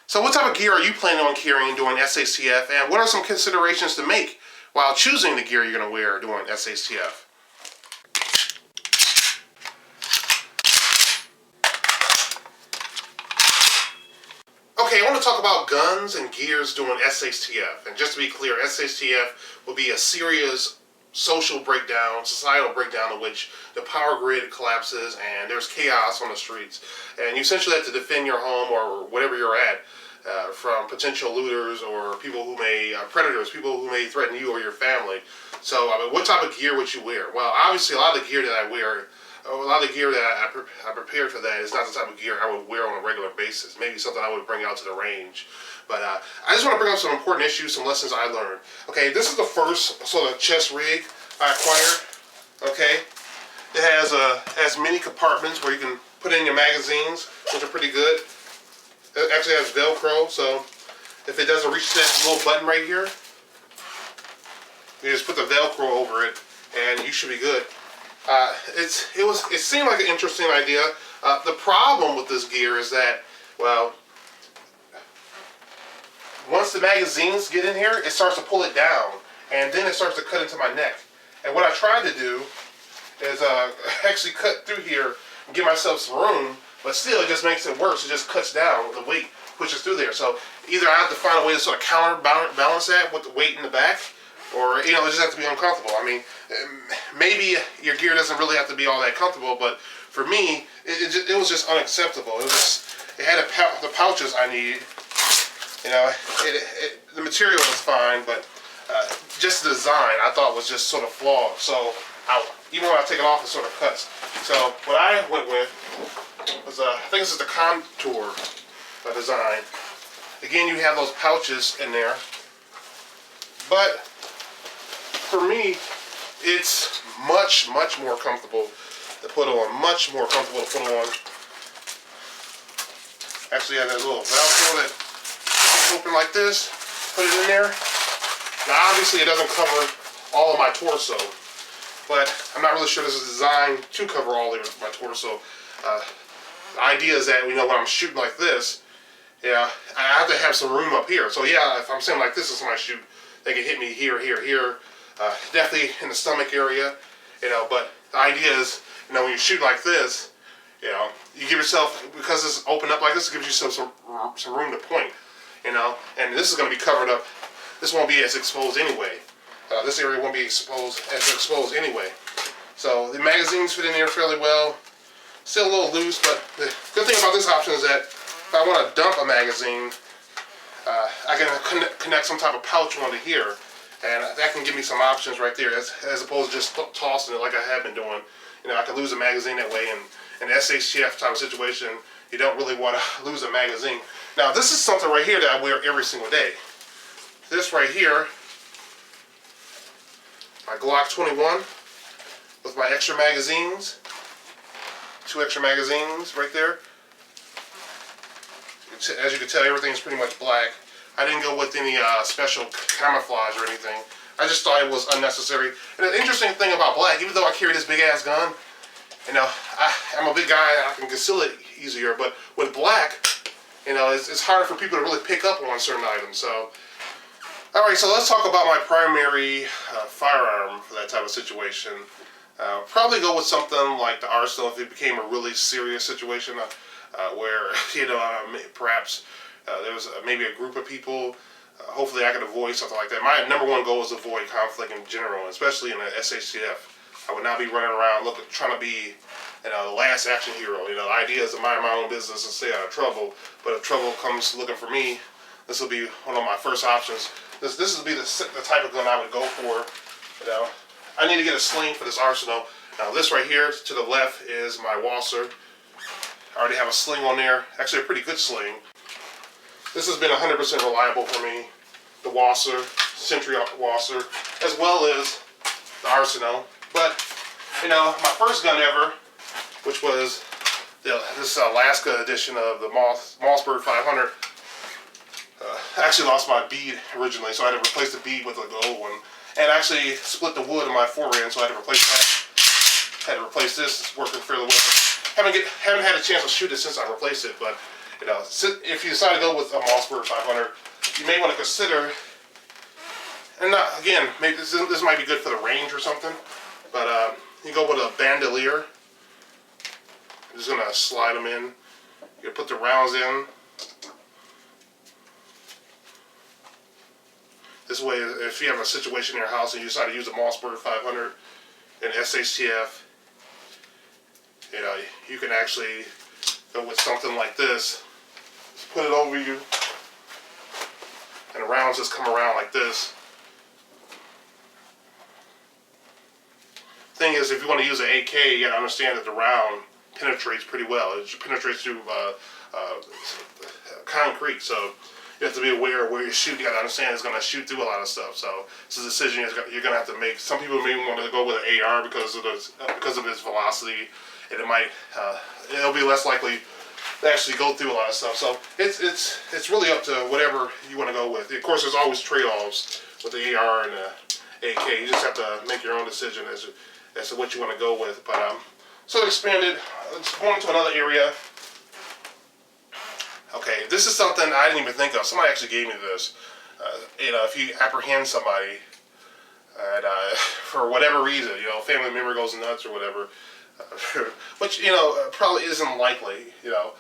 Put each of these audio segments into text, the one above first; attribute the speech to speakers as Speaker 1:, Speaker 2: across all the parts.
Speaker 1: So what type of gear are you planning on carrying during SHTF, and what are some considerations to make while choosing the gear you're going to wear during SHTF? Okay, I want to talk about guns and gears during SHTF. And just to be clear, SHTF will be a serious social breakdown, societal breakdown in which the power grid collapses and there's chaos on the streets. And you essentially have to defend your home or whatever you're at from potential looters or people who may, predators, people who may threaten you or your family. So, what type of gear would you wear? Well, obviously a lot of the gear that I wear, a lot of the gear that I prepared for that is not the type of gear I would wear on a regular basis. Maybe something I would bring out to the range. But I just want to bring up some important issues, some lessons I learned. Okay, this is the first sort of chest rig I acquired. Okay, it has many compartments where you can put in your magazines, which are pretty good. It actually has Velcro, so if it doesn't reach that little button right here, you just put the Velcro over it, and you should be good. It seemed like an interesting idea. The problem with this gear is that, well, once the magazines get in here, it starts to pull it down, and then it starts to cut into my neck. And what I tried to do is actually cut through here and give myself some room, but still it just makes it worse. It just cuts down, the weight pushes through there. So either I have to find a way to sort of counterbalance that with the weight in the back, or, it just has to be uncomfortable. I mean, maybe your gear doesn't really have to be all that comfortable, but for me, it was just unacceptable. It had the pouches I needed. The material was fine, but just the design I thought was just sort of flawed. So even when I take it off, it sort of cuts. So what I went with was, I think this is the contour design. Again, you have those pouches in there, but for me, it's much more comfortable to put on. Much more comfortable to put on. Actually, I have that little Velcro that open like this, put it in there. Now obviously it doesn't cover all of my torso, but I'm not really sure this is designed to cover all of my torso. The idea is that, when I'm shooting like this, I have to have some room up here. So yeah, if I'm sitting like this as I shoot, they can hit me here, definitely in the stomach area, but the idea is, when you shoot like this, you give yourself, because it's open up like this, it gives you some room to point. And this is going to be covered up. This won't be as exposed anyway. This area won't be as exposed anyway. So the magazines fit in there fairly well. Still a little loose, but the good thing about this option is that if I want to dump a magazine, I can connect some type of pouch onto here, and that can give me some options right there, as opposed to just tossing it like I have been doing. I can lose a magazine that way, and in an SHTF type of situation, you don't really want to lose a magazine. Now, this is something right here that I wear every single day. This right here, my Glock 21 with my extra magazines. 2 extra magazines right there. As you can tell, everything's pretty much black. I didn't go with any special camouflage or anything. I just thought it was unnecessary. And the interesting thing about black, even though I carry this big ass gun, I'm a big guy, I can conceal it easier, but with black, it's harder for people to really pick up on certain items. So, alright, so let's talk about my primary firearm for that type of situation. Probably go with something like the Arsenal if it became a really serious situation where, perhaps there was maybe a group of people. Hopefully I could avoid something like that. My number one goal is to avoid conflict in general, especially in the SHTF. I would not be running around trying to be the last action hero. The idea is to mind my own business and stay out of trouble. But if trouble comes looking for me, this will be one of my first options. This would be the type of gun I would go for. I need to get a sling for this Arsenal. Now this right here to the left is my Wasser. I already have a sling on there. Actually a pretty good sling. This has been 100% reliable for me. The Wasser, Sentry Wasser, as well as the Arsenal. But, my first gun ever, which was this Alaska edition of the Mossberg 500, I actually lost my bead originally, so I had to replace the bead with a gold one. And actually split the wood in my forend, so I had to replace that. Had to replace this. It's working fairly well. Haven't had a chance to shoot it since I replaced it, but You know, if you decide to go with a Mossberg 500, you may want to consider, and not, again, maybe this might be good for the range or something, but you go with a bandolier. I'm just gonna slide them in. You put the rounds in. This way, if you have a situation in your house and you decide to use a Mossberg 500 and SHTF, you know, you can actually go with something like this. Just put it over you, and the rounds just come around like this. Thing is, if you want to use an AK, you gotta understand that the round penetrates pretty well. It penetrates through concrete, so you have to be aware of where you shoot. You gotta understand it's gonna shoot through a lot of stuff. So it's a decision you're gonna have to make. Some people may want to go with an AR because of its velocity, and it'll be less likely to actually go through a lot of stuff. So it's really up to whatever you want to go with. Of course, there's always trade-offs with the AR and the AK. You just have to make your own decision as to what you want to go with. But so expanded. Let's go into another area. Okay, this is something I didn't even think of. Somebody actually gave me this. You know, if you apprehend somebody, and for whatever reason, you know, family member goes nuts or whatever, which, you know, probably isn't likely. You know,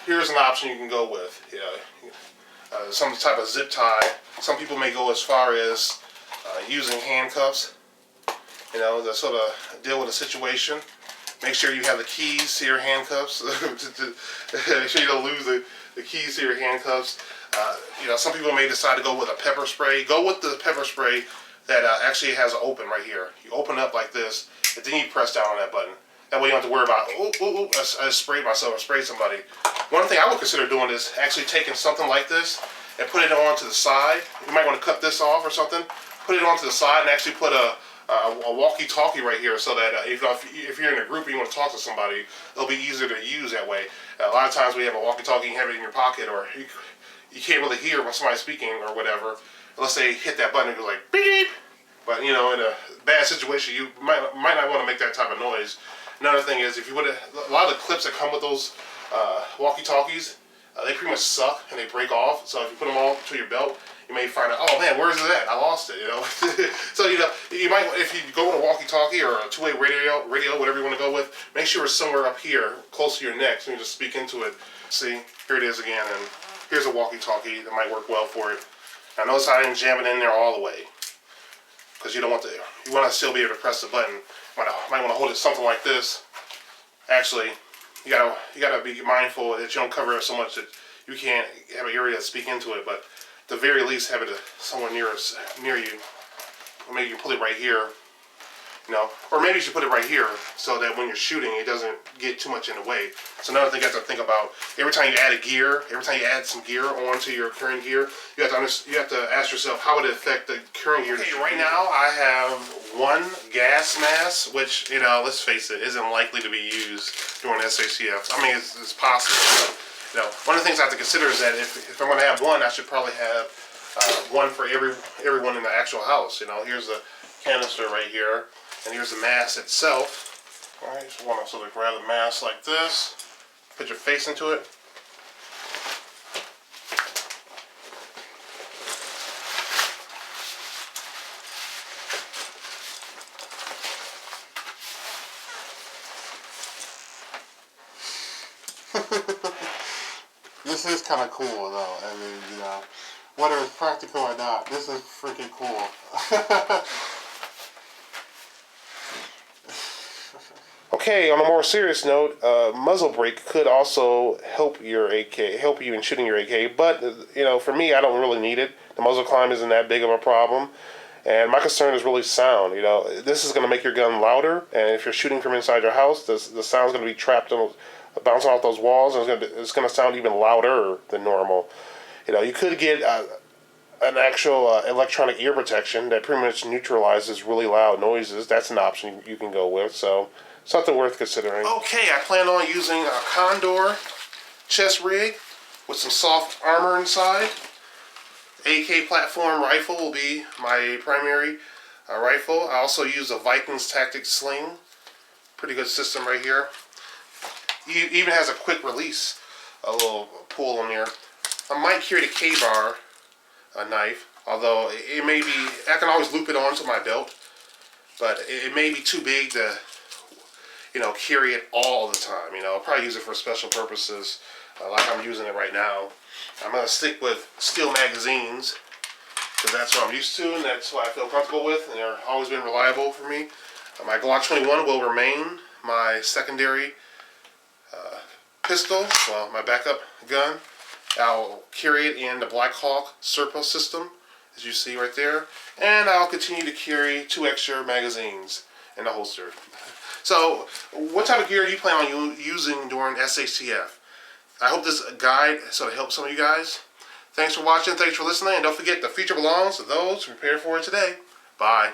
Speaker 1: here's an option you can go with. You know, some type of zip tie. Some people may go as far as using handcuffs. You know, to sort of deal with a situation. Make sure you have the keys to your handcuffs. Make sure you don't lose the keys to your handcuffs. You know, some people may decide to go with a pepper spray. Go with the pepper spray that actually has an open right here. You open up like this, and then you press down on that button. That way you don't have to worry about, I sprayed myself or sprayed somebody. One thing I would consider doing is actually taking something like this and put it onto the side. You might want to cut this off or something. Put it onto the side and actually put a walkie-talkie right here, so that if you're in a group and you want to talk to somebody, it'll be easier to use that way. A lot of times when you have a walkie-talkie, you have it in your pocket, or you can't really hear when somebody's speaking or whatever, unless they hit that button and go like beep. But you know, in a bad situation, you might not want to make that type of noise. Another thing is, if you would, a lot of the clips that come with those walkie-talkies, they pretty much suck and they break off. So if you put them all to your belt, you may find out, oh man, where's it at? I lost it, you know. So you know, you might, if you go with a walkie-talkie or a two-way radio, whatever you want to go with, make sure it's somewhere up here, close to your neck, so you just speak into it. See, here it is again, and here's a walkie-talkie that might work well for it. Now notice I didn't jam it in there all the way, because you don't want to. You want to still be able to press the button. You might want to hold it something like this. Actually, you gotta be mindful that you don't cover it so much that you can't have an area to speak into it, but at the very least have it somewhere near you. Or maybe you can put it right here, you know, or maybe you should put it right here so that when you're shooting, it doesn't get too much in the way. So another thing you have to think about: every time you add some gear onto your current gear, you have to ask yourself, how would it affect the current gear? Okay, right now I have one gas mask, which, you know, let's face it, isn't likely to be used during SHTF. I mean, it's possible, but you know, one of the things I have to consider is that if I'm going to have one, I should probably have one for everyone in the actual house. You know, here's a canister right here, and here's the mask itself. All right, just want to sort of grab the mask like this, put your face into it. This is kind of cool, though. I mean, you know, whether it's practical or not, this is freaking cool. Okay, on a more serious note, muzzle brake could also help you in shooting your AK. But you know, for me, I don't really need it. The muzzle climb isn't that big of a problem, and my concern is really sound. You know, this is going to make your gun louder, and if you're shooting from inside your house, the sound's going to be trapped in, bouncing off those walls, and it's going to sound even louder than normal. You know, you could get an actual electronic ear protection that pretty much neutralizes really loud noises. That's an option you can go with, so something worth considering. Okay, I plan on using a Condor chest rig with some soft armor inside. AK platform rifle will be my primary rifle. I also use a Wepons tactic sling. Pretty good system right here. It even has a quick release, a little pull on there. I might carry the K-bar knife, although it may be, I can always loop it onto my belt, but it may be too big to, you know, carry it all the time. You know, I'll probably use it for special purposes, like I'm using it right now. I'm going to stick with steel magazines, because that's what I'm used to, and that's what I feel comfortable with, and they're always been reliable for me. My Glock 21 will remain my secondary pistol, well, my backup gun. I'll carry it in the Black Hawk Serpa system, as you see right there, and I'll continue to carry 2 extra magazines in the holster. So, what type of gear are you planning on using during SHTF? I hope this guide sort of helps some of you guys. Thanks for watching, thanks for listening, and don't forget the future belongs to those who prepare for it today. Bye.